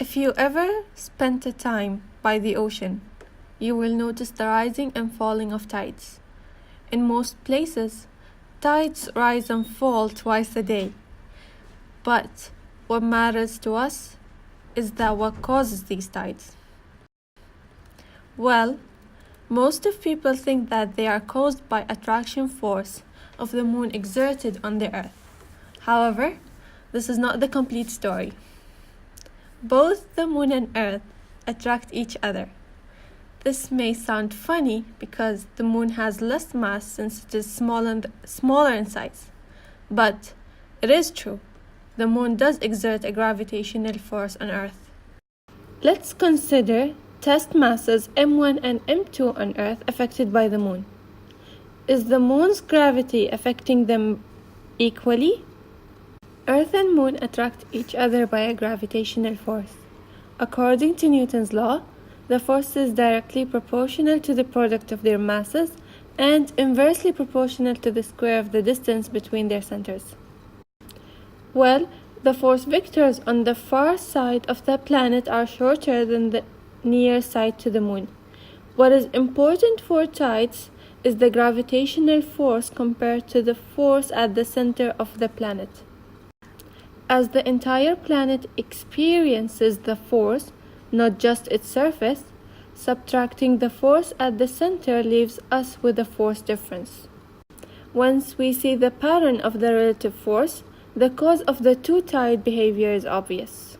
If you ever spent a time by the ocean, you will notice the rising and falling of tides. In most places, tides rise and fall twice a day. But what matters to us is that what causes these tides. Well, most of people think that they are caused by attraction force of the moon exerted on the earth. However, this is not the complete story. Both the moon and earth attract each other. This may sound funny because the moon has less mass since it is smaller in size. But it is true. The moon does exert a gravitational force on earth. Let's consider test masses M1 and M2 on earth affected by the moon. Is the moon's gravity affecting them equally? Earth and moon attract each other by a gravitational force. According to Newton's law, the force is directly proportional to the product of their masses and inversely proportional to the square of the distance between their centers. Well, the force vectors on the far side of the planet are shorter than the near side to the moon. What is important for tides is the gravitational force compared to the force at the center of the planet. As the entire planet experiences the force, not just its surface, subtracting the force at the center leaves us with a force difference. Once we see the pattern of the relative force, the cause of the two tide behavior is obvious.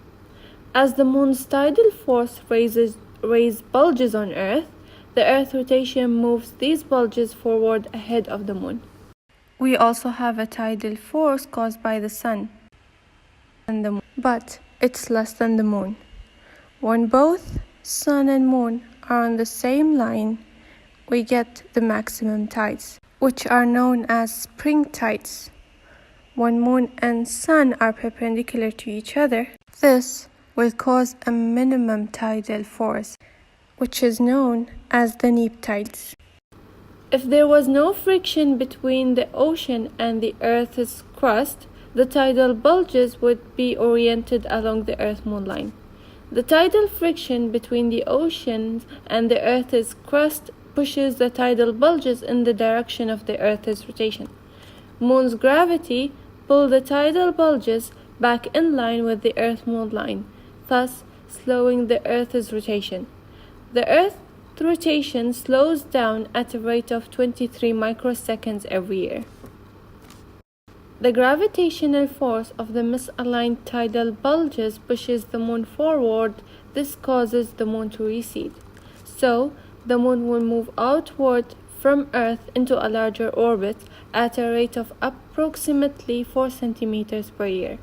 As the moon's tidal force raises bulges on Earth, the Earth rotation moves these bulges forward ahead of the moon. We also have a tidal force caused by the sun and the moon, but it's less than the moon. When both sun and moon are on the same line, we get the maximum tides, which are known as spring tides. When moon and sun are perpendicular to each other, this will cause a minimum tidal force, which is known as the neap tides. If there was no friction between the ocean and the Earth's crust, the tidal bulges would be oriented along the Earth-Moon line. The tidal friction between the ocean and the Earth's crust pushes the tidal bulges in the direction of the Earth's rotation. Moon's gravity pulls the tidal bulges back in line with the Earth-Moon line, thus slowing the Earth's rotation. The Earth's rotation slows down at a rate of 23 microseconds every year. The gravitational force of the misaligned tidal bulges pushes the moon forward. This causes the moon to recede. So, the moon will move outward from Earth into a larger orbit at a rate of approximately 4 centimeters per year.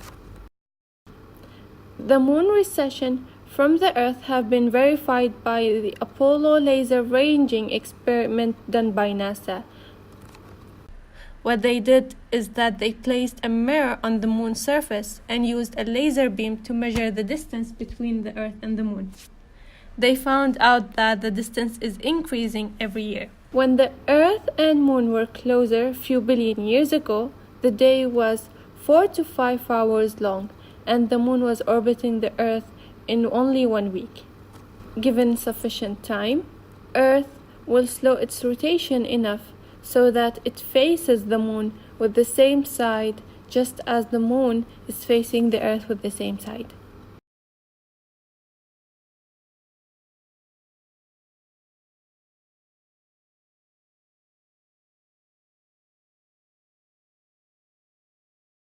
The moon recession from the Earth have been verified by the Apollo laser ranging experiment done by NASA. What they did is that they placed a mirror on the moon's surface and used a laser beam to measure the distance between the Earth and the moon. They found out that the distance is increasing every year. When the Earth and moon were closer a few billion years ago, the day was 4 to 5 hours long, and the moon was orbiting the Earth in only 1 week. Given sufficient time, Earth will slow its rotation enough so that it faces the moon with the same side, just as the moon is facing the Earth with the same side.